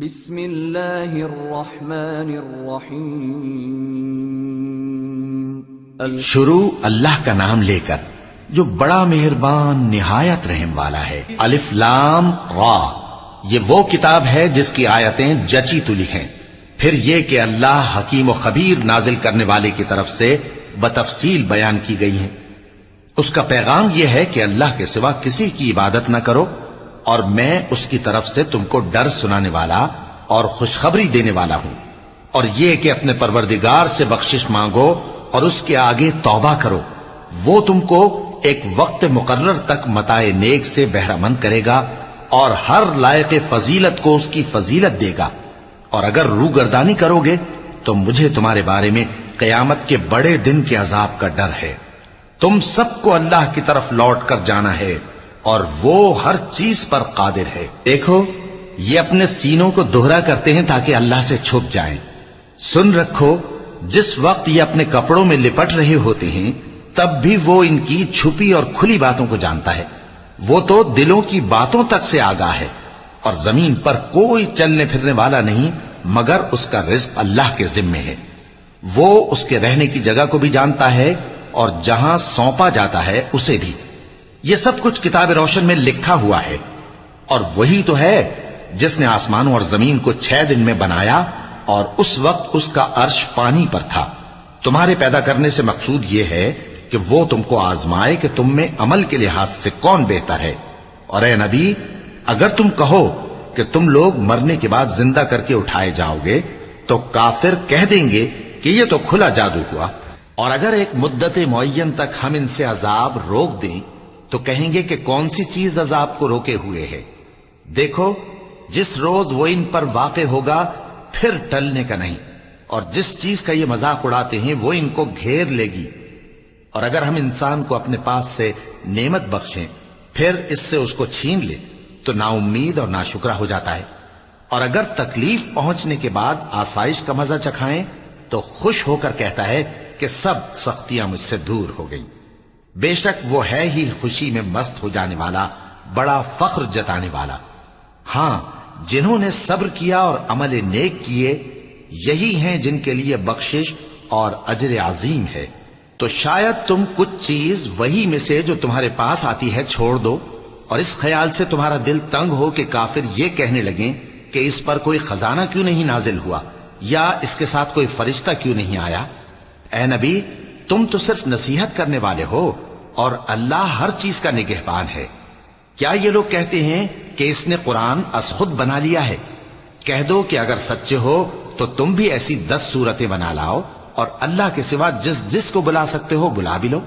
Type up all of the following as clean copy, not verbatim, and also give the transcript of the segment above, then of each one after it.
بسم اللہ الرحمن الرحیم شروع اللہ کا نام لے کر جو بڑا مہربان نہایت رحم والا ہے۔ الف لام را، یہ وہ کتاب ہے جس کی آیتیں جچی تلی ہیں۔ پھر یہ کہ اللہ حکیم و خبیر نازل کرنے والے کی طرف سے بتفصیل بیان کی گئی ہیں۔ اس کا پیغام یہ ہے کہ اللہ کے سوا کسی کی عبادت نہ کرو، اور میں اس کی طرف سے تم کو ڈر سنانے والا اور خوشخبری دینے والا ہوں۔ اور یہ کہ اپنے پروردگار سے بخشش مانگو اور اس کے آگے توبہ کرو، وہ تم کو ایک وقت مقرر تک متاع نیک سے بہرہ مند کرے گا اور ہر لائق فضیلت کو اس کی فضیلت دے گا۔ اور اگر روگردانی کرو گے تو مجھے تمہارے بارے میں قیامت کے بڑے دن کے عذاب کا ڈر ہے۔ تم سب کو اللہ کی طرف لوٹ کر جانا ہے اور وہ ہر چیز پر قادر ہے۔ دیکھو، یہ اپنے سینوں کو دوہرا کرتے ہیں تاکہ اللہ سے چھپ جائیں۔ سن رکھو، جس وقت یہ اپنے کپڑوں میں لپٹ رہے ہوتے ہیں تب بھی وہ ان کی چھپی اور کھلی باتوں کو جانتا ہے۔ وہ تو دلوں کی باتوں تک سے آگاہ ہے، اور زمین پر کوئی چلنے پھرنے والا نہیں مگر اس کا رزق اللہ کے ذمے ہے۔ وہ اس کے رہنے کی جگہ کو بھی جانتا ہے اور جہاں سونپا جاتا ہے اسے بھی۔ یہ سب کچھ کتاب روشن میں لکھا ہوا ہے۔ اور وہی تو ہے جس نے آسمانوں اور زمین کو 6 دن میں بنایا، اور اس وقت اس کا عرش پانی پر تھا۔ تمہارے پیدا کرنے سے مقصود یہ ہے کہ وہ تم کو آزمائے کہ تم میں عمل کے لحاظ سے کون بہتر ہے۔ اور اے نبی، اگر تم کہو کہ تم لوگ مرنے کے بعد زندہ کر کے اٹھائے جاؤ گے تو کافر کہہ دیں گے کہ یہ تو کھلا جادو ہوا۔ اور اگر ایک مدت معین تک ہم ان سے عذاب روک دیں تو کہیں گے کہ کون سی چیز عذاب کو روکے ہوئے ہے۔ دیکھو، جس روز وہ ان پر واقع ہوگا پھر ٹلنے کا نہیں، اور جس چیز کا یہ مذاق اڑاتے ہیں وہ ان کو گھیر لے گی۔ اور اگر ہم انسان کو اپنے پاس سے نعمت بخشیں پھر اس سے اس کو چھین لے تو نا امید اور ناشکرا ہو جاتا ہے۔ اور اگر تکلیف پہنچنے کے بعد آسائش کا مزہ چکھائیں تو خوش ہو کر کہتا ہے کہ سب سختیاں مجھ سے دور ہو گئیں۔ بے شک وہ ہے ہی خوشی میں مست ہو جانے والا، بڑا فخر جتانے والا۔ ہاں، جنہوں نے صبر کیا اور عمل نیک کیے، یہی ہیں جن کے لیے بخشش اور اجر عظیم ہے۔ تو شاید تم کچھ چیز وہی میں سے جو تمہارے پاس آتی ہے چھوڑ دو، اور اس خیال سے تمہارا دل تنگ ہو کہ کافر یہ کہنے لگیں کہ اس پر کوئی خزانہ کیوں نہیں نازل ہوا، یا اس کے ساتھ کوئی فرشتہ کیوں نہیں آیا۔ اے نبی، تم تو صرف نصیحت کرنے والے ہو، اور اللہ ہر چیز کا نگہبان ہے۔ کیا یہ لوگ کہتے ہیں کہ اس نے قرآن از خود بنا لیا ہے؟ کہہ دو کہ اگر سچے ہو تو تم بھی ایسی 10 صورتیں بنا لاؤ، اور اللہ کے سوا جس جس کو بلا سکتے ہو بلا بھی لو۔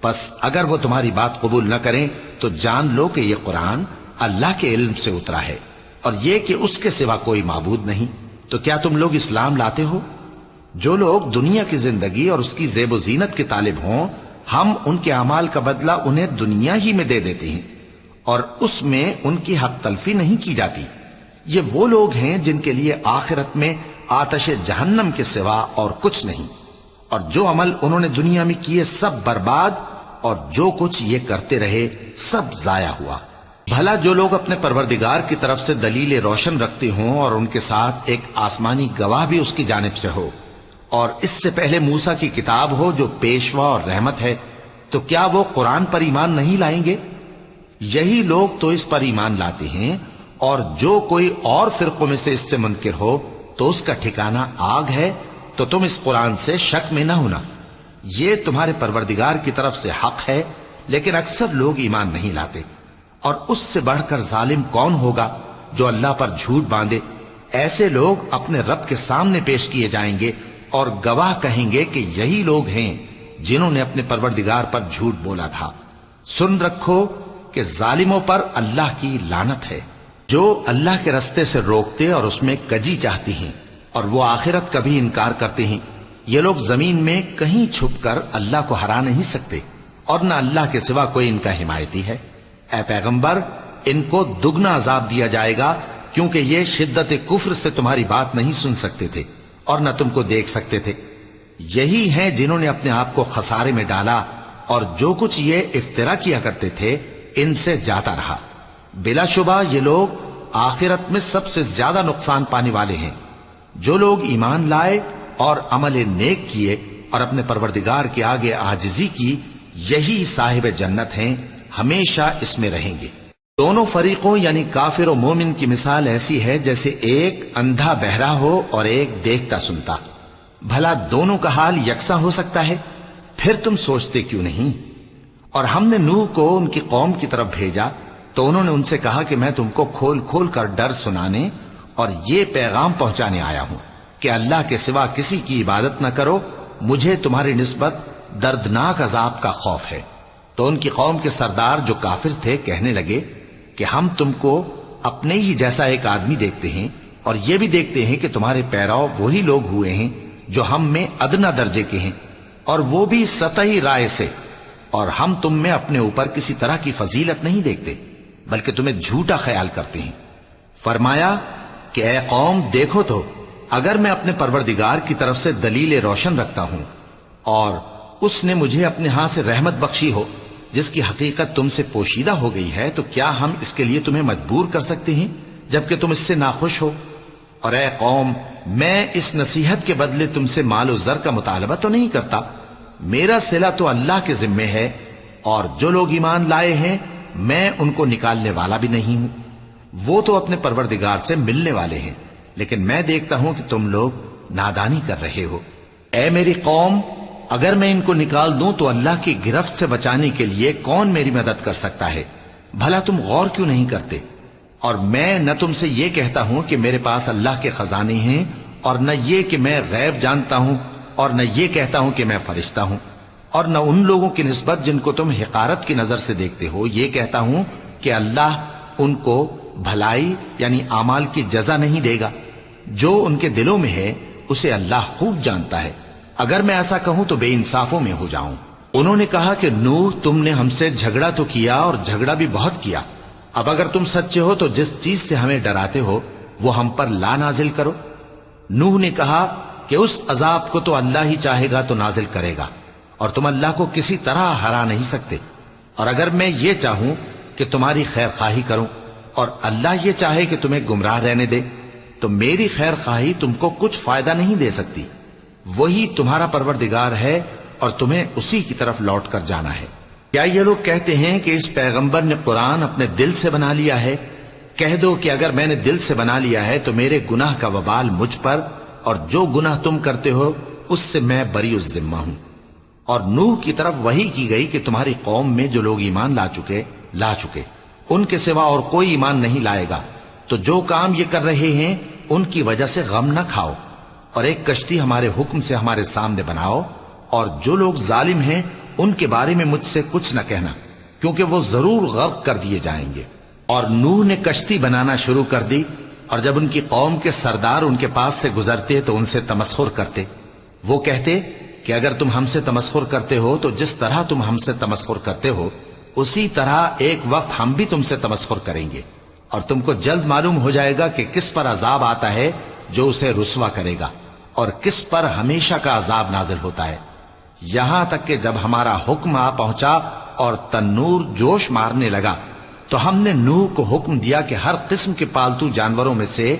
پس اگر وہ تمہاری بات قبول نہ کریں تو جان لو کہ یہ قرآن اللہ کے علم سے اترا ہے، اور یہ کہ اس کے سوا کوئی معبود نہیں۔ تو کیا تم لوگ اسلام لاتے ہو؟ جو لوگ دنیا کی زندگی اور اس کی زیب و زینت کے طالب ہوں، ہم ان کے اعمال کا بدلہ انہیں دنیا ہی میں دے دیتے ہیں، اور اس میں ان کی حق تلفی نہیں کی جاتی۔ یہ وہ لوگ ہیں جن کے لیے آخرت میں آتش جہنم کے سوا اور کچھ نہیں، اور جو عمل انہوں نے دنیا میں کیے سب برباد، اور جو کچھ یہ کرتے رہے سب ضائع ہوا۔ بھلا جو لوگ اپنے پروردگار کی طرف سے دلیل روشن رکھتے ہوں اور ان کے ساتھ ایک آسمانی گواہ بھی اس کی جانب سے ہو، اور اس سے پہلے موسیٰ کی کتاب ہو جو پیشوا اور رحمت ہے، تو کیا وہ قرآن پر ایمان نہیں لائیں گے؟ یہی لوگ تو اس پر ایمان لاتے ہیں، اور جو کوئی اور فرقوں میں سے اس سے منکر ہو تو اس کا ٹھکانہ آگ ہے۔ تو تم اس قرآن سے شک میں نہ ہونا، یہ تمہارے پروردگار کی طرف سے حق ہے، لیکن اکثر لوگ ایمان نہیں لاتے۔ اور اس سے بڑھ کر ظالم کون ہوگا جو اللہ پر جھوٹ باندھے؟ ایسے لوگ اپنے رب کے سامنے پیش کیے جائیں گے اور گواہ کہیں گے کہ یہی لوگ ہیں جنہوں نے اپنے پروردگار پر جھوٹ بولا تھا۔ سن رکھو کہ ظالموں پر اللہ کی لعنت ہے، جو اللہ کے رستے سے روکتے اور اس میں کجی چاہتی ہیں، اور وہ آخرت کا بھی انکار کرتے ہیں۔ یہ لوگ زمین میں کہیں چھپ کر اللہ کو ہرا نہیں سکتے، اور نہ اللہ کے سوا کوئی ان کا حمایتی ہے۔ اے پیغمبر، ان کو دگنا عذاب دیا جائے گا، کیونکہ یہ شدت کفر سے تمہاری بات نہیں سن سکتے تھے اور نہ تم کو دیکھ سکتے تھے۔ یہی ہیں جنہوں نے اپنے آپ کو خسارے میں ڈالا، اور جو کچھ یہ افترا کیا کرتے تھے ان سے جاتا رہا۔ بلا شبہ یہ لوگ آخرت میں سب سے زیادہ نقصان پانے والے ہیں۔ جو لوگ ایمان لائے اور عمل نیک کیے اور اپنے پروردگار کے آگے عاجزی کی، یہی صاحب جنت ہیں، ہمیشہ اس میں رہیں گے۔ دونوں فریقوں یعنی کافر و مومن کی مثال ایسی ہے جیسے ایک اندھا بہرا ہو اور ایک دیکھتا سنتا۔ بھلا دونوں کا حال یکساں ہو سکتا ہے؟ پھر تم سوچتے کیوں نہیں؟ اور ہم نے نوح کو ان کی قوم کی طرف بھیجا تو انہوں نے ان سے کہا کہ میں تم کو کھول کھول کر ڈر سنانے اور یہ پیغام پہنچانے آیا ہوں کہ اللہ کے سوا کسی کی عبادت نہ کرو، مجھے تمہاری نسبت دردناک عذاب کا خوف ہے۔ تو ان کی قوم کے سردار جو کافر تھے کہنے لگے کہ ہم تم کو اپنے ہی جیسا ایک آدمی دیکھتے ہیں اور یہ بھی دیکھتے ہیں کہ تمہارے پیرو وہی لوگ ہوئے ہیں جو ہم میں ادنا درجے کے ہیں، اور وہ بھی سطحی رائے سے، اور ہم تم میں اپنے اوپر کسی طرح کی فضیلت نہیں دیکھتے بلکہ تمہیں جھوٹا خیال کرتے ہیں۔ فرمایا کہ اے قوم دیکھو تو، اگر میں اپنے پروردگار کی طرف سے دلیل روشن رکھتا ہوں اور اس نے مجھے اپنے ہاں سے رحمت بخشی ہو جس کی حقیقت تم سے پوشیدہ ہو گئی ہے، تو کیا ہم اس کے لیے تمہیں مجبور کر سکتے ہیں جبکہ تم اس سے ناخوش ہو؟ اور اے قوم، میں اس نصیحت کے بدلے تم سے مال و زر کا مطالبہ تو نہیں کرتا، میرا صلہ تو اللہ کے ذمے ہے، اور جو لوگ ایمان لائے ہیں میں ان کو نکالنے والا بھی نہیں ہوں، وہ تو اپنے پروردگار سے ملنے والے ہیں، لیکن میں دیکھتا ہوں کہ تم لوگ نادانی کر رہے ہو۔ اے میری قوم، اگر میں ان کو نکال دوں تو اللہ کی گرفت سے بچانے کے لیے کون میری مدد کر سکتا ہے؟ بھلا تم غور کیوں نہیں کرتے؟ اور میں نہ تم سے یہ کہتا ہوں کہ میرے پاس اللہ کے خزانے ہیں، اور نہ یہ کہ میں غیب جانتا ہوں، اور نہ یہ کہتا ہوں کہ میں فرشتہ ہوں، اور نہ ان لوگوں کی نسبت جن کو تم حقارت کی نظر سے دیکھتے ہو یہ کہتا ہوں کہ اللہ ان کو بھلائی یعنی اعمال کی جزا نہیں دے گا۔ جو ان کے دلوں میں ہے اسے اللہ خوب جانتا ہے، اگر میں ایسا کہوں تو بے انصافوں میں ہو جاؤں۔ انہوں نے کہا کہ نوح، تم نے ہم سے جھگڑا تو کیا اور جھگڑا بھی بہت کیا، اب اگر تم سچے ہو تو جس چیز سے ہمیں ڈراتے ہو وہ ہم پر لا نازل کرو۔ نوح نے کہا کہ اس عذاب کو تو اللہ ہی چاہے گا تو نازل کرے گا، اور تم اللہ کو کسی طرح ہرا نہیں سکتے، اور اگر میں یہ چاہوں کہ تمہاری خیر خواہی کروں اور اللہ یہ چاہے کہ تمہیں گمراہ رہنے دے تو میری خیر خواہی تم کو کچھ فائدہ نہیں دے سکتی۔ وہی تمہارا پروردگار ہے اور تمہیں اسی کی طرف لوٹ کر جانا ہے۔ کیا یہ لوگ کہتے ہیں کہ اس پیغمبر نے قرآن اپنے دل سے بنا لیا ہے؟ کہہ دو کہ اگر میں نے دل سے بنا لیا ہے تو میرے گناہ کا وبال مجھ پر، اور جو گناہ تم کرتے ہو اس سے میں بری الذمہ ہوں۔ اور نوح کی طرف وحی کی گئی کہ تمہاری قوم میں جو لوگ ایمان لا چکے ان کے سوا اور کوئی ایمان نہیں لائے گا، تو جو کام یہ کر رہے ہیں ان کی وجہ سے غم نہ کھاؤ، اور ایک کشتی ہمارے حکم سے ہمارے سامنے بناؤ، اور جو لوگ ظالم ہیں ان کے بارے میں مجھ سے کچھ نہ کہنا، کیونکہ وہ ضرور غرق کر دیے جائیں گے۔ اور نوح نے کشتی بنانا شروع کر دی، اور جب ان کی قوم کے سردار ان کے پاس سے گزرتے تو ان سے تمسخر کرتے۔ وہ کہتے کہ اگر تم ہم سے تمسخر کرتے ہو تو جس طرح تم ہم سے تمسخر کرتے ہو اسی طرح ایک وقت ہم بھی تم سے تمسخر کریں گے، اور تم کو جلد معلوم ہو جائے گا کہ کس پر عذاب آتا ہے جو اسے رسوا کرے گا، اور کس پر ہمیشہ کا عذاب نازل ہوتا ہے۔ یہاں تک کہ جب ہمارا حکم آ پہنچا اور تنور جوش مارنے لگا تو ہم نے نوح کو حکم دیا کہ ہر قسم کے پالتو جانوروں میں سے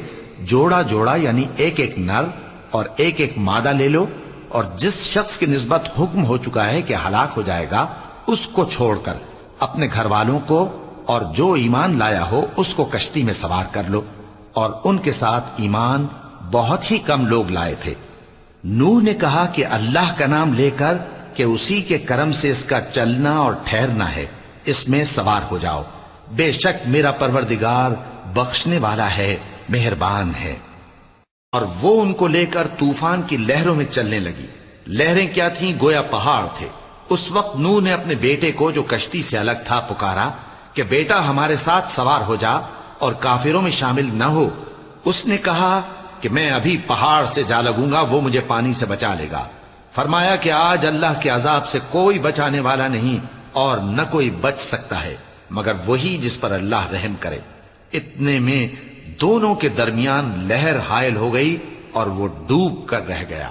جوڑا جوڑا یعنی ایک ایک نر اور ایک ایک مادہ لے لو، اور جس شخص کی نسبت حکم ہو چکا ہے کہ ہلاک ہو جائے گا اس کو چھوڑ کر اپنے گھر والوں کو اور جو ایمان لایا ہو اس کو کشتی میں سوار کر لو۔ اور ان کے ساتھ ایمان بہت ہی کم لوگ لائے تھے۔ نوح نے کہا کہ اللہ کا نام لے کر کہ اسی کے کرم سے اس کا چلنا اور ٹھہرنا ہے، اس میں سوار ہو جاؤ، بے شک میرا پروردگار بخشنے والا ہے، مہربان ہے۔ اور وہ ان کو لے کر طوفان کی لہروں میں چلنے لگی۔ لہریں کیا تھیں؟ گویا پہاڑ تھے۔ اس وقت نوح نے اپنے بیٹے کو جو کشتی سے الگ تھا پکارا کہ بیٹا ہمارے ساتھ سوار ہو جا اور کافروں میں شامل نہ ہو۔ اس نے کہا کہ میں ابھی پہاڑ سے جا لگوں گا، وہ مجھے پانی سے بچا لے گا۔ فرمایا کہ آج اللہ کے عذاب سے کوئی بچانے والا نہیں اور نہ کوئی بچ سکتا ہے مگر وہی جس پر اللہ رحم کرے۔ اتنے میں دونوں کے درمیان لہر حائل ہو گئی اور وہ ڈوب کر رہ گیا،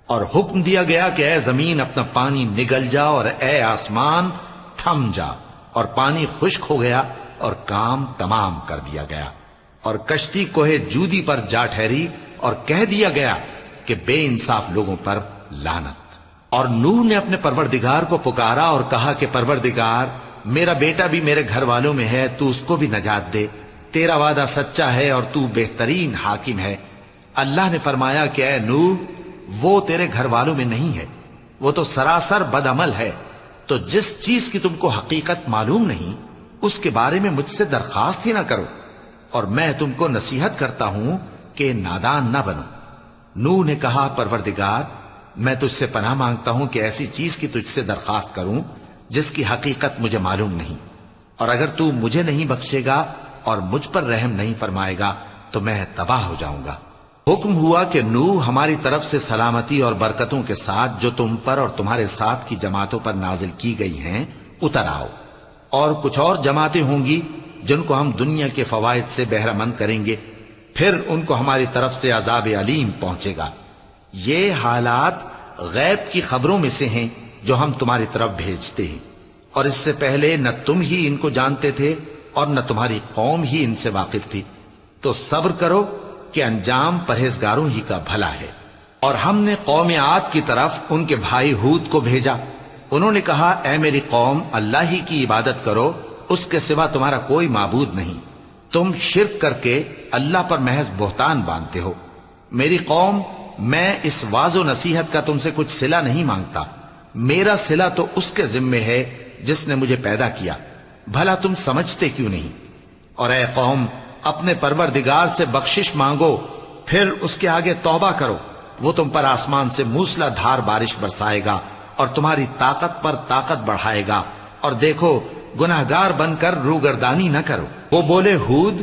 اور حکم دیا گیا کہ اے زمین اپنا پانی نگل جا، اور اے آسمان تھم جا، اور پانی خشک ہو گیا اور کام تمام کر دیا گیا۔ اور کشتی کوہ جودی پر جا ٹھہری اور کہہ دیا گیا کہ بے انصاف لوگوں پر لعنت۔ اور نوح نے اپنے پروردگار کو پکارا اور کہا کہ پروردگار، میرا بیٹا بھی میرے گھر والوں میں ہے، تو اس کو بھی نجات دے، تیرا وعدہ سچا ہے اور تو بہترین حاکم ہے۔ اللہ نے فرمایا کہ اے نوح، وہ تیرے گھر والوں میں نہیں ہے، وہ تو سراسر بد عمل ہے، تو جس چیز کی تم کو حقیقت معلوم نہیں اس کے بارے میں مجھ سے درخواست ہی نہ کرو، اور میں تم کو نصیحت کرتا ہوں کہ نادان نہ بنو۔ نوح نے کہا پروردگار، میں تجھ سے پناہ مانگتا ہوں کہ ایسی چیز کی تجھ سے درخواست کروں جس کی حقیقت مجھے معلوم نہیں، اور اگر تو مجھے نہیں بخشے گا اور مجھ پر رحم نہیں فرمائے گا تو میں تباہ ہو جاؤں گا۔ حکم ہوا کہ نوح ہماری طرف سے سلامتی اور برکتوں کے ساتھ جو تم پر اور تمہارے ساتھ کی جماعتوں پر نازل کی گئی ہیں اتر آؤ، اور کچھ اور جماعتیں ہوں گی جن کو ہم دنیا کے فوائد سے بہرہ مند کریں گے، پھر ان کو ہماری طرف سے عذاب علیم پہنچے گا۔ یہ حالات غیب کی خبروں میں سے ہیں جو ہم تمہاری طرف بھیجتے ہیں، اور اس سے پہلے نہ تم ہی ان کو جانتے تھے اور نہ تمہاری قوم ہی ان سے واقف تھی، تو صبر کرو کہ انجام پرہیزگاروں ہی کا بھلا ہے۔ اور ہم نے قوم عاد کی طرف ان کے بھائی ہود کو بھیجا، انہوں نے کہا اے میری قوم، اللہ ہی کی عبادت کرو، اس کے سوا تمہارا کوئی معبود نہیں، تم شرک کر کے اللہ پر محض بہتان باندھتے ہو۔ میری قوم، میں اس واعظ و نصیحت کا تم سے کچھ صلہ نہیں مانگتا، میرا صلہ تو اس کے ذمے ہے جس نے مجھے پیدا کیا، بھلا تم سمجھتے کیوں نہیں؟ اور اے قوم، اپنے پروردگار سے بخشش مانگو، پھر اس کے آگے توبہ کرو، وہ تم پر آسمان سے موسلا دھار بارش برسائے گا اور تمہاری طاقت پر طاقت بڑھائے گا، اور دیکھو گناہگار بن کر روگردانی نہ کرو۔ وہ بولے ہود،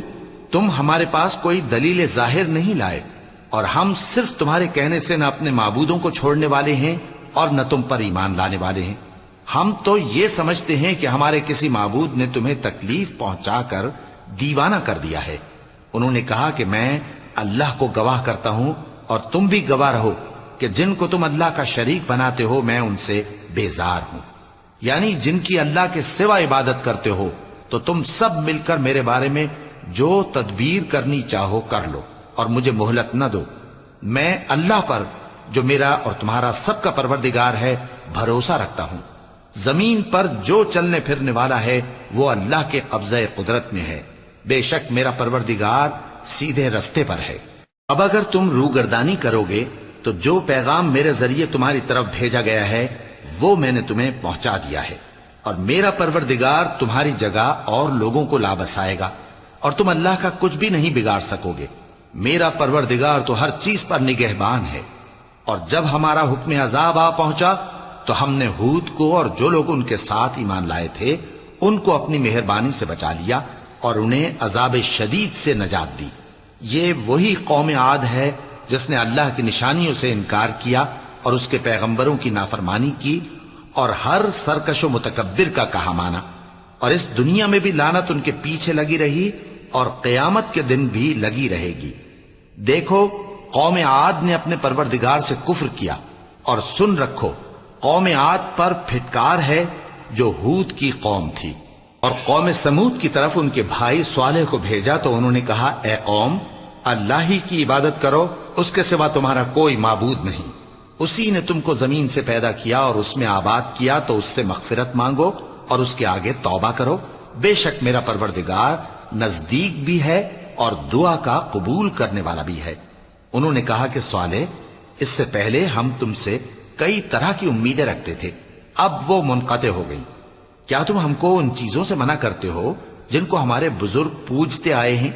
تم ہمارے پاس کوئی دلیل ظاہر نہیں لائے، اور ہم صرف تمہارے کہنے سے نہ اپنے معبودوں کو چھوڑنے والے ہیں اور نہ تم پر ایمان لانے والے ہیں۔ ہم تو یہ سمجھتے ہیں کہ ہمارے کسی معبود نے تمہیں تکلیف پہنچا کر دیوانہ کر دیا ہے۔ انہوں نے کہا کہ میں اللہ کو گواہ کرتا ہوں اور تم بھی گواہ رہو کہ جن کو تم اللہ کا شریک بناتے ہو میں ان سے بیزار ہوں، یعنی جن کی اللہ کے سوا عبادت کرتے ہو، تو تم سب مل کر میرے بارے میں جو تدبیر کرنی چاہو کر لو اور مجھے مہلت نہ دو۔ میں اللہ پر جو میرا اور تمہارا سب کا پروردگار ہے بھروسہ رکھتا ہوں۔ زمین پر جو چلنے پھرنے والا ہے وہ اللہ کے قبضہ قدرت میں ہے، بے شک میرا پروردگار سیدھے رستے پر ہے۔ اب اگر تم روگردانی کرو گے تو جو پیغام میرے ذریعے تمہاری طرف بھیجا گیا ہے وہ میں نے تمہیں پہنچا دیا ہے، اور میرا پروردگار تمہاری جگہ اور لوگوں کو لا بسائے گا، اور تم اللہ کا کچھ بھی نہیں بگاڑ سکو گے۔ میرا پروردگار تو ہر چیز پر نگہبان ہے۔ اور جب ہمارا حکم عذاب آ پہنچا تو ہم نے ہود کو اور جو لوگ ان کے ساتھ ایمان لائے تھے ان کو اپنی مہربانی سے بچا لیا اور انہیں عذاب شدید سے نجات دی۔ یہ وہی قوم عاد ہے جس نے اللہ کی نشانیوں سے انکار کیا اور اس کے پیغمبروں کی نافرمانی کی اور ہر سرکش و متکبر کا کہا مانا، اور اس دنیا میں بھی لعنت ان کے پیچھے لگی رہی اور قیامت کے دن بھی لگی رہے گی۔ دیکھو قوم عاد نے اپنے پروردگار سے کفر کیا، اور سن رکھو قوم عاد پر پھٹکار ہے جو ہود کی قوم تھی۔ اور قوم سمود کی طرف ان کے بھائی صالح کو بھیجا تو انہوں نے کہا اے قوم، اللہ ہی کی عبادت کرو، اس کے سوا تمہارا کوئی معبود نہیں، اسی نے تم کو زمین سے پیدا کیا اور اس میں آباد کیا، تو اس سے مغفرت مانگو اور اس کے آگے توبہ کرو، بے شک میرا پروردگار نزدیک بھی ہے اور دعا کا قبول کرنے والا بھی ہے۔ انہوں نے کہا کہ صالح، اس سے پہلے ہم تم سے کئی طرح کی امیدیں رکھتے تھے، اب وہ منقطع ہو گئی۔ کیا تم ہم کو ان چیزوں سے منع کرتے ہو جن کو ہمارے بزرگ پوجتے آئے ہیں؟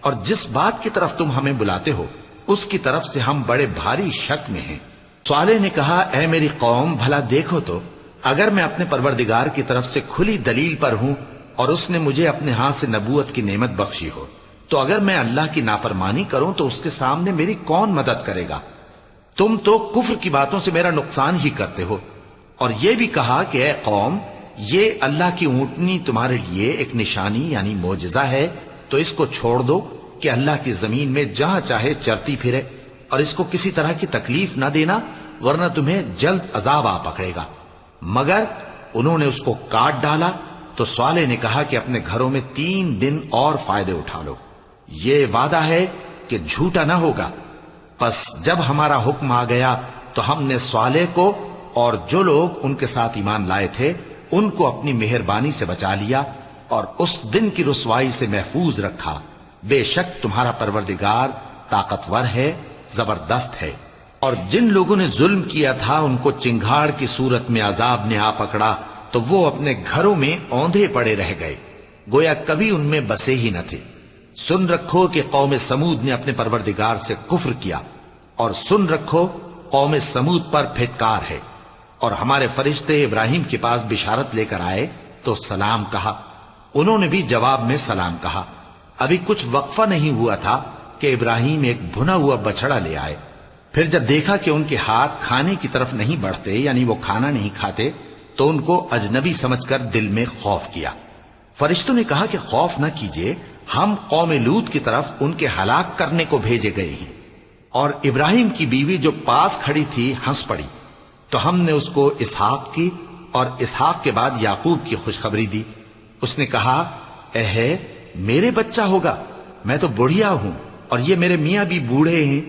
اور جس بات کی طرف تم ہمیں بلاتے ہو اس کی طرف سے ہم بڑے بھاری شک میں ہیں۔ صالح نے کہا اے میری قوم، بھلا دیکھو تو اگر میں اپنے پروردگار کی طرف سے کھلی دلیل پر ہوں اور اس نے مجھے اپنے ہاتھ سے نبوت کی نعمت بخشی ہو، تو اگر میں اللہ کی نافرمانی کروں تو اس کے سامنے میری کون مدد کرے گا؟ تم تو کفر کی باتوں سے میرا نقصان ہی کرتے ہو۔ اور یہ بھی کہا کہ اے قوم، یہ اللہ کی اونٹنی تمہارے لیے ایک نشانی یعنی معجزہ ہے، تو اس کو چھوڑ دو کہ اللہ کی زمین میں جہاں چاہے چرتی پھرے، اور اس کو کسی طرح کی تکلیف نہ دینا ورنہ تمہیں جلد عذاب آ پکڑے گا۔ مگر انہوں نے اس کو کاٹ ڈالا تو صالح نے کہا کہ اپنے گھروں میں 3 دن اور فائدے اٹھا لو، یہ وعدہ ہے کہ جھوٹا نہ ہوگا۔ پس جب ہمارا حکم آ گیا تو ہم نے صالح کو اور جو لوگ ان کے ساتھ ایمان لائے تھے ان کو اپنی مہربانی سے بچا لیا اور اس دن کی رسوائی سے محفوظ رکھا۔ بے شک تمہارا پروردگار طاقتور ہے، زبردست ہے۔ اور جن لوگوں نے ظلم کیا تھا ان کو چنگھاڑ کی صورت میں عذاب نے آ پکڑا تو وہ اپنے گھروں میں اوندھے پڑے رہ گئے، گویا کبھی ان میں بسے ہی نہ تھے۔ سن رکھو کہ قوم سمود نے اپنے پروردگار سے کفر کیا، اور سن رکھو قوم سمود پر پھٹکار ہے۔ اور ہمارے فرشتے ابراہیم کے پاس بشارت لے کر آئے تو سلام کہا، انہوں نے بھی جواب میں سلام کہا۔ ابھی کچھ وقفہ نہیں ہوا تھا کہ ابراہیم ایک بھنا ہوا بچڑا لے آئے۔ پھر جب دیکھا کہ ان کے ہاتھ کھانے کی طرف نہیں بڑھتے، یعنی وہ کھانا نہیں کھاتے، تو ان کو اجنبی سمجھ کر دل میں خوف کیا۔ فرشتوں نے کہا کہ خوف نہ کیجیے، ہم قوم لوط کی طرف ان کے ہلاک کرنے کو بھیجے گئے ہیں۔ اور ابراہیم کی بیوی جو پاس کھڑی تھی ہنس پڑی، تو ہم نے اس کو اسحاق کی اور اسحاق کے بعد یعقوب کی خوشخبری دی۔ اس نے کہا، اے میرے بچہ ہوگا، میں تو بڑھیا ہوں اور یہ میرے میاں بھی بوڑھے ہیں،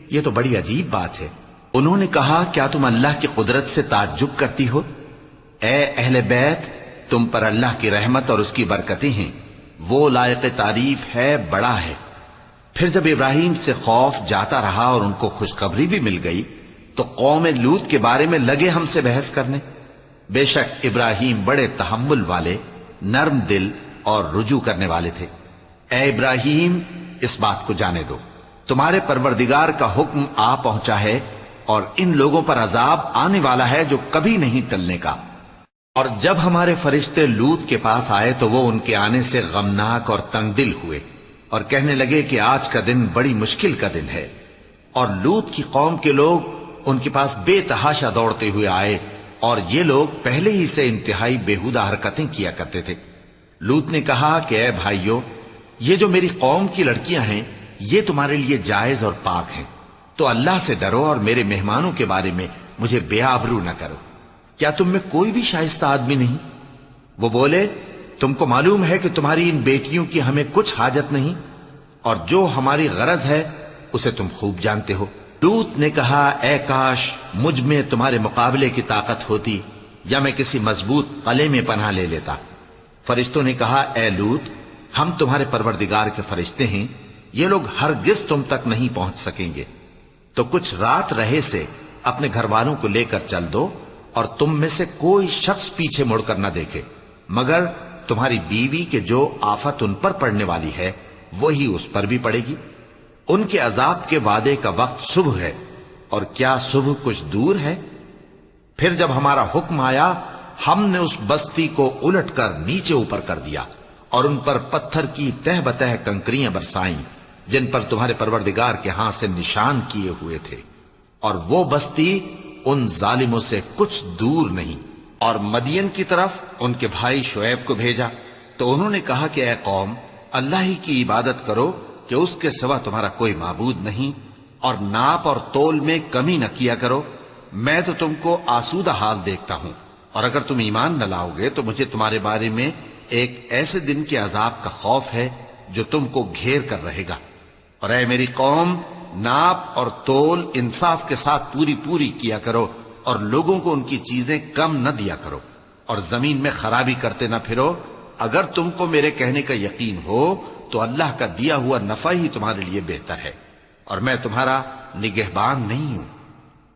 یہ تو بڑی عجیب بات ہے۔ انہوں نے کہا، کیا تم اللہ کی قدرت سے تعجب کرتی ہو؟ اے اہل بیت، تم پر اللہ کی رحمت اور اس کی برکتیں ہیں، وہ لائق تعریف ہے، بڑا ہے۔ پھر جب ابراہیم سے خوف جاتا رہا اور ان کو خوشخبری بھی مل گئی تو قوم لوط کے بارے میں لگے ہم سے بحث کرنے۔ بے شک ابراہیم بڑے تحمل والے، نرم دل اور رجوع کرنے والے تھے۔ اے ابراہیم، اس بات کو جانے دو، تمہارے پروردگار کا حکم آ پہنچا ہے اور ان لوگوں پر عذاب آنے والا ہے جو کبھی نہیں ٹلنے کا۔ اور جب ہمارے فرشتے لوط کے پاس آئے تو وہ ان کے آنے سے غمناک اور تنگ دل ہوئے اور کہنے لگے کہ آج کا دن بڑی مشکل کا دن ہے۔ اور لوط کی قوم کے لوگ ان کے پاس بے تحاشا دوڑتے ہوئے آئے، اور یہ لوگ پہلے ہی سے انتہائی بےہودہ حرکتیں کیا کرتے تھے۔ لوط نے کہا کہ اے بھائیو، یہ جو میری قوم کی لڑکیاں ہیں یہ تمہارے لیے جائز اور پاک ہیں، تو اللہ سے ڈرو اور میرے مہمانوں کے بارے میں مجھے بے آبرو نہ کرو۔ کیا تم میں کوئی بھی شائستہ آدمی نہیں؟ وہ بولے، تم کو معلوم ہے کہ تمہاری ان بیٹیوں کی ہمیں کچھ حاجت نہیں، اور جو ہماری غرض ہے اسے تم خوب جانتے ہو۔ لوط نے کہا، اے کاش مجھ میں تمہارے مقابلے کی طاقت ہوتی، یا میں کسی مضبوط قلعے میں پناہ لے لیتا۔ فرشتوں نے کہا، اے لوط، ہم تمہارے پروردگار کے فرشتے ہیں، یہ لوگ ہرگز تم تک نہیں پہنچ سکیں گے، تو کچھ رات رہے سے اپنے گھر والوں کو لے کر چل دو، اور تم میں سے کوئی شخص پیچھے مڑ کر نہ دیکھے، مگر تمہاری بیوی کے جو آفت ان پر پڑنے والی ہے وہی اس پر بھی پڑے گی۔ ان کے عذاب کے وعدے کا وقت صبح ہے، اور کیا صبح کچھ دور ہے؟ پھر جب ہمارا حکم آیا ہم نے اس بستی کو الٹ کر نیچے اوپر کر دیا اور ان پر پتھر کی تہ بتہ کنکریاں برسائیں جن پر تمہارے پروردگار کے ہاں سے نشان کیے ہوئے تھے، اور وہ بستی ان ظالموں سے کچھ دور نہیں۔ اور مدین کی طرف ان کے بھائی شعیب کو بھیجا تو انہوں نے کہا کہ اے قوم، اللہ ہی کی عبادت کرو کہ اس کے سوا تمہارا کوئی معبود نہیں، اور ناپ اور تول میں کمی نہ کیا کرو، میں تو تم کو آسودہ حال دیکھتا ہوں، اور اگر تم ایمان نہ لاؤ گے تو مجھے تمہارے بارے میں ایک ایسے دن کے عذاب کا خوف ہے جو تم کو گھیر کر رہے گا۔ اور اے میری قوم، ناپ اور تول انصاف کے ساتھ پوری کیا کرو، اور لوگوں کو ان کی چیزیں کم نہ دیا کرو، اور زمین میں خرابی کرتے نہ پھرو۔ اگر تم کو میرے کہنے کا یقین ہو تو اللہ کا دیا ہوا نفع ہی تمہارے لیے بہتر ہے، اور میں تمہارا نگہبان نہیں ہوں۔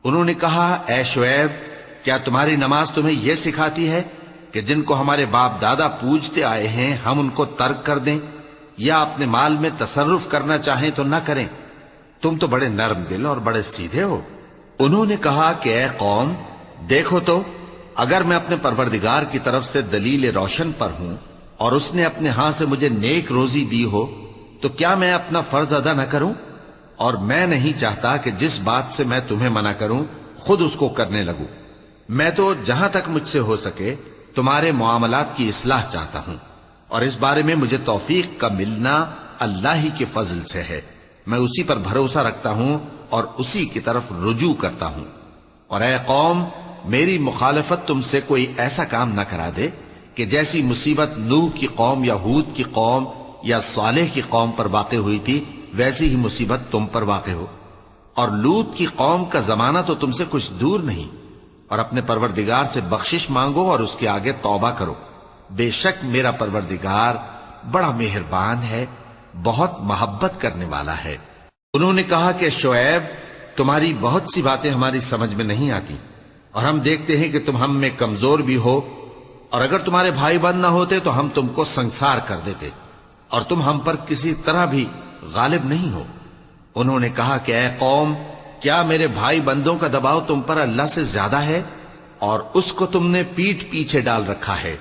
انہوں نے کہا، اے شعیب، کیا تمہاری نماز تمہیں یہ سکھاتی ہے کہ جن کو ہمارے باپ دادا پوجتے آئے ہیں ہم ان کو ترک کر دیں، یا اپنے مال میں تصرف کرنا چاہیں تو نہ کریں؟ تم تو بڑے نرم دل اور بڑے سیدھے ہو۔ انہوں نے کہا کہ اے قوم، دیکھو تو، اگر میں اپنے پروردگار کی طرف سے دلیل روشن پر ہوں اور اس نے اپنے ہاں سے مجھے نیک روزی دی ہو تو کیا میں اپنا فرض ادا نہ کروں؟ اور میں نہیں چاہتا کہ جس بات سے میں تمہیں منع کروں خود اس کو کرنے لگوں۔ میں تو جہاں تک مجھ سے ہو سکے تمہارے معاملات کی اصلاح چاہتا ہوں، اور اس بارے میں مجھے توفیق کا ملنا اللہ ہی کے فضل سے ہے۔ میں اسی پر بھروسہ رکھتا ہوں اور اسی کی طرف رجوع کرتا ہوں۔ اور اے قوم، میری مخالفت تم سے کوئی ایسا کام نہ کرا دے کہ جیسی مصیبت نوح کی قوم یا ہود کی قوم یا صالح کی قوم پر واقع ہوئی تھی ویسی ہی مصیبت تم پر واقع ہو. اور لوط کی قوم کا زمانہ تو تم سے کچھ دور نہیں. اور اپنے پروردگار سے بخشش مانگو اور اس کے آگے توبہ کرو. بے شک میرا پروردگار بڑا مہربان ہے، بہت محبت کرنے والا ہے. انہوں نے کہا کہ شعیب، تمہاری بہت سی باتیں ہماری سمجھ میں نہیں آتی، اور ہم دیکھتے ہیں کہ تم ہم میں کمزور بھی ہو، اور اگر تمہارے بھائی بند نہ ہوتے تو ہم تم کو سنسار کر دیتے، اور تم ہم پر کسی طرح بھی غالب نہیں ہو. انہوں نے کہا کہ اے قوم، کیا میرے بھائی بندوں کا دباؤ تم پر اللہ سے زیادہ ہے، اور اس کو تم نے پیٹھ پیچھے ڈال رکھا ہے؟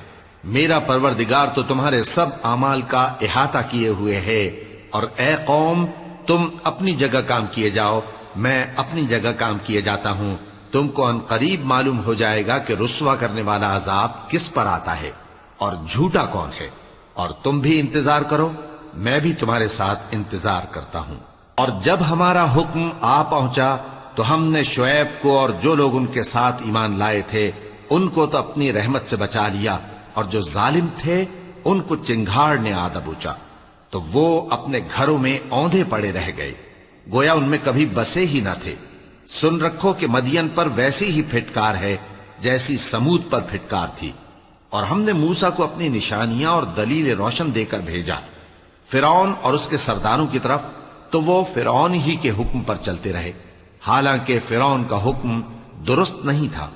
میرا پروردگار تو تمہارے سب اعمال کا احاطہ کیے ہوئے ہے. اور اے قوم، تم اپنی جگہ کام کیے جاؤ، میں اپنی جگہ کام کیے جاتا ہوں. تم کو ان قریب معلوم ہو جائے گا کہ رسوا کرنے والا عذاب کس پر آتا ہے اور جھوٹا کون ہے. اور تم بھی انتظار کرو، میں بھی تمہارے ساتھ انتظار کرتا ہوں. اور جب ہمارا حکم آ پہنچا تو ہم نے شعیب کو اور جو لوگ ان کے ساتھ ایمان لائے تھے ان کو تو اپنی رحمت سے بچا لیا، اور جو ظالم تھے ان کو چنگھاڑ نے آ دبوچا، تو وہ اپنے گھروں میں اوندھے پڑے رہ گئے، گویا ان میں کبھی بسے ہی نہ تھے. سن رکھو کہ مدین پر ویسی ہی پھٹکار ہے جیسی سمود پر پھٹکار تھی. اور ہم نے موسیٰ کو اپنی نشانیاں اور دلیل روشن دے کر بھیجا فرعون اور اس کے سرداروں کی طرف، تو وہ فرعون ہی کے حکم پر چلتے رہے، حالانکہ فرعون کا حکم درست نہیں تھا.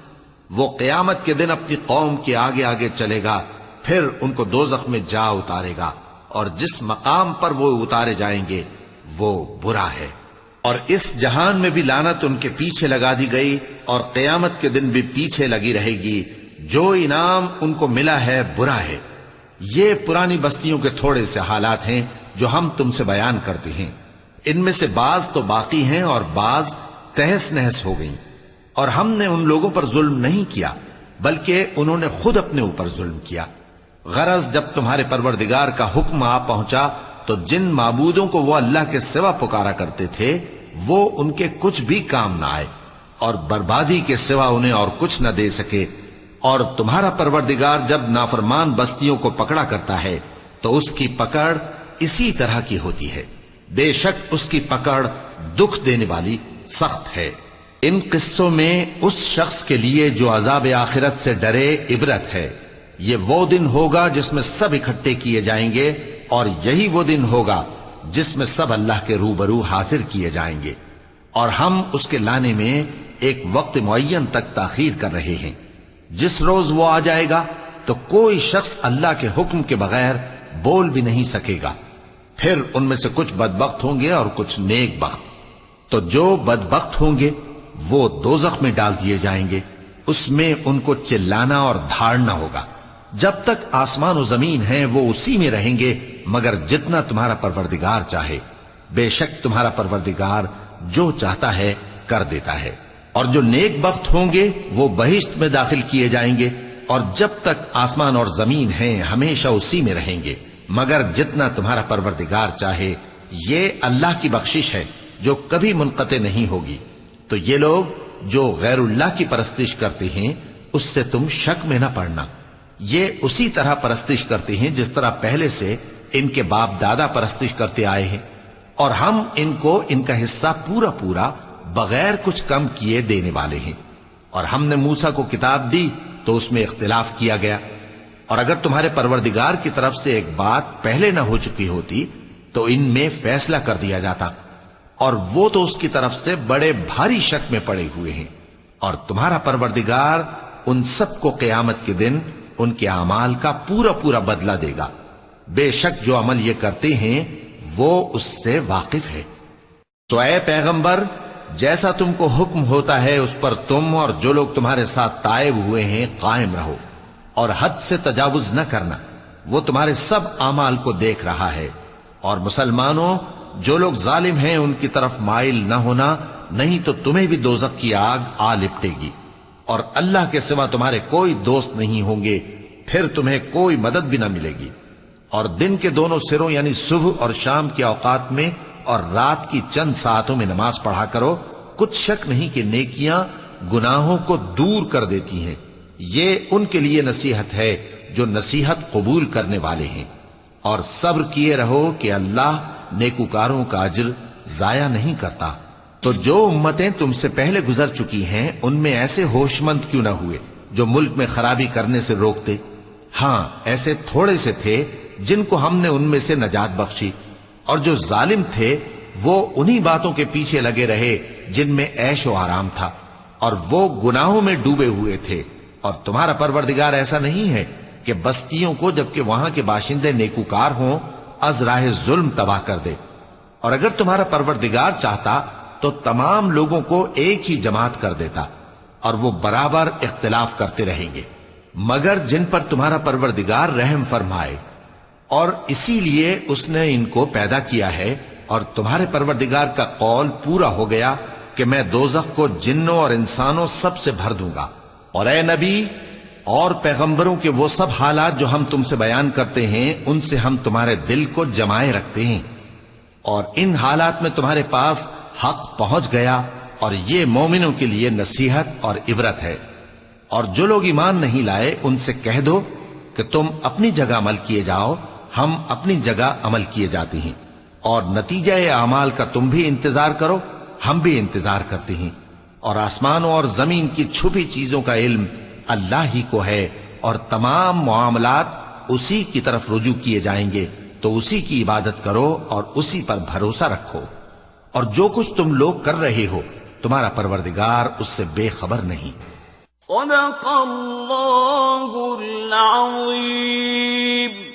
وہ قیامت کے دن اپنی قوم کے آگے آگے چلے گا، پھر ان کو دوزخ میں جا اتارے گا، اور جس مقام پر وہ اتارے جائیں گے وہ برا ہے. اور اس جہان میں بھی لعنت ان کے پیچھے لگا دی گئی، اور قیامت کے دن بھی پیچھے لگی رہے گی. جو انعام ان کو ملا ہے برا ہے. یہ پرانی بستیوں کے تھوڑے سے حالات ہیں جو ہم تم سے بیان کرتے ہیں. ان میں سے بعض تو باقی ہیں اور بعض تہس نہس ہو گئیں. اور ہم نے ان لوگوں پر ظلم نہیں کیا بلکہ انہوں نے خود اپنے اوپر ظلم کیا. غرض جب تمہارے پروردگار کا حکم آ پہنچا تو جن معبودوں کو وہ اللہ کے سوا پکارا کرتے تھے وہ ان کے کچھ بھی کام نہ آئے، اور بربادی کے سوا انہیں اور کچھ نہ دے سکے. اور تمہارا پروردگار جب نافرمان بستیوں کو پکڑا کرتا ہے تو اس کی پکڑ اسی طرح کی ہوتی ہے. بے شک اس کی پکڑ دکھ دینے والی سخت ہے. ان قصوں میں اس شخص کے لیے جو عذاب آخرت سے ڈرے عبرت ہے. یہ وہ دن ہوگا جس میں سب اکٹھے کیے جائیں گے، اور یہی وہ دن ہوگا جس میں سب اللہ کے روبرو حاضر کیے جائیں گے. اور ہم اس کے لانے میں ایک وقت معین تک تاخیر کر رہے ہیں. جس روز وہ آ جائے گا تو کوئی شخص اللہ کے حکم کے بغیر بول بھی نہیں سکے گا. پھر ان میں سے کچھ بدبخت ہوں گے اور کچھ نیک بخت. تو جو بدبخت ہوں گے وہ دوزخ میں ڈال دیے جائیں گے، اس میں ان کو چلانا اور دھاڑنا ہوگا. جب تک آسمان و زمین ہیں وہ اسی میں رہیں گے مگر جتنا تمہارا پروردگار چاہے. بے شک تمہارا پروردگار جو چاہتا ہے کر دیتا ہے. اور جو نیک بخت ہوں گے وہ بہشت میں داخل کیے جائیں گے، اور جب تک آسمان اور زمین ہیں ہمیشہ اسی میں رہیں گے مگر جتنا تمہارا پروردگار چاہے. یہ اللہ کی بخشش ہے جو کبھی منقطع نہیں ہوگی. تو یہ لوگ جو غیر اللہ کی پرستش کرتے ہیں اس سے تم شک میں نہ پڑنا. یہ اسی طرح پرستش کرتے ہیں جس طرح پہلے سے ان کے باپ دادا پرستش کرتے آئے ہیں، اور ہم ان کو ان کا حصہ پورا پورا بغیر کچھ کم کیے دینے والے ہیں. اور ہم نے موسیٰ کو کتاب دی تو اس میں اختلاف کیا گیا، اور اگر تمہارے پروردگار کی طرف سے ایک بات پہلے نہ ہو چکی ہوتی تو ان میں فیصلہ کر دیا جاتا، اور وہ تو اس کی طرف سے بڑے بھاری شک میں پڑے ہوئے ہیں. اور تمہارا پروردگار ان سب کو قیامت کے دن ان کے اعمال کا پورا پورا بدلہ دے گا. بے شک جو عمل یہ کرتے ہیں وہ اس سے واقف ہے. تو اے پیغمبر، جیسا تم کو حکم ہوتا ہے اس پر تم اور جو لوگ تمہارے ساتھ تائب ہوئے ہیں قائم رہو، اور حد سے تجاوز نہ کرنا. وہ تمہارے سب اعمال کو دیکھ رہا ہے. اور مسلمانوں، جو لوگ ظالم ہیں ان کی طرف مائل نہ ہونا، نہیں تو تمہیں بھی دوزخ کی آگ آ لپٹے گی. اور اللہ کے سوا تمہارے کوئی دوست نہیں ہوں گے، پھر تمہیں کوئی مدد بھی نہ ملے گی. اور دن کے دونوں سروں یعنی صبح اور شام کے اوقات میں اور رات کی چند ساعتوں میں نماز پڑھا کرو. کچھ شک نہیں کہ نیکیاں گناہوں کو دور کر دیتی ہیں. یہ ان کے لیے نصیحت ہے جو نصیحت قبول کرنے والے ہیں. اور صبر کیے رہو کہ اللہ نیکوکاروں کا اجر ضائع نہیں کرتا۔ تو جو امتیں تم سے پہلے گزر چکی ہیں ان میں ایسے ہوش مند کیوں نہ ہوئے جو ملک میں خرابی کرنے سے روکتے؟ ہاں ایسے تھوڑے سے تھے جن کو ہم نے ان میں سے نجات بخشی، اور جو ظالم تھے وہ انہی باتوں کے پیچھے لگے رہے جن میں عیش و آرام تھا، اور وہ گناہوں میں ڈوبے ہوئے تھے۔ اور تمہارا پروردگار ایسا نہیں ہے کہ بستیوں کو جبکہ وہاں کے باشندے نیکوکار ہوں از راہ ظلم تباہ کر دے۔ اور اگر تمہارا پروردگار چاہتا تو تمام لوگوں کو ایک ہی جماعت کر دیتا، اور وہ برابر اختلاف کرتے رہیں گے، مگر جن پر تمہارا پروردگار رحم فرمائے۔ اور اسی لیے اس نے ان کو پیدا کیا ہے، اور تمہارے پروردگار کا قول پورا ہو گیا کہ میں دوزخ کو جنوں اور انسانوں سب سے بھر دوں گا۔ اور اے نبی اور پیغمبروں کے وہ سب حالات جو ہم تم سے بیان کرتے ہیں ان سے ہم تمہارے دل کو جمائے رکھتے ہیں، اور ان حالات میں تمہارے پاس حق پہنچ گیا، اور یہ مومنوں کے لیے نصیحت اور عبرت ہے۔ اور جو لوگ ایمان نہیں لائے ان سے کہہ دو کہ تم اپنی جگہ عمل کیے جاؤ، ہم اپنی جگہ عمل کیے جاتے ہیں، اور نتیجہ اعمال کا تم بھی انتظار کرو، ہم بھی انتظار کرتے ہیں۔ اور آسمانوں اور زمین کی چھپی چیزوں کا علم اللہ ہی کو ہے، اور تمام معاملات اسی کی طرف رجوع کیے جائیں گے، تو اسی کی عبادت کرو اور اسی پر بھروسہ رکھو۔ اور جو کچھ تم لوگ کر رہے ہو تمہارا پروردگار اس سے بے خبر نہیں۔ صدق اللہ العظیم۔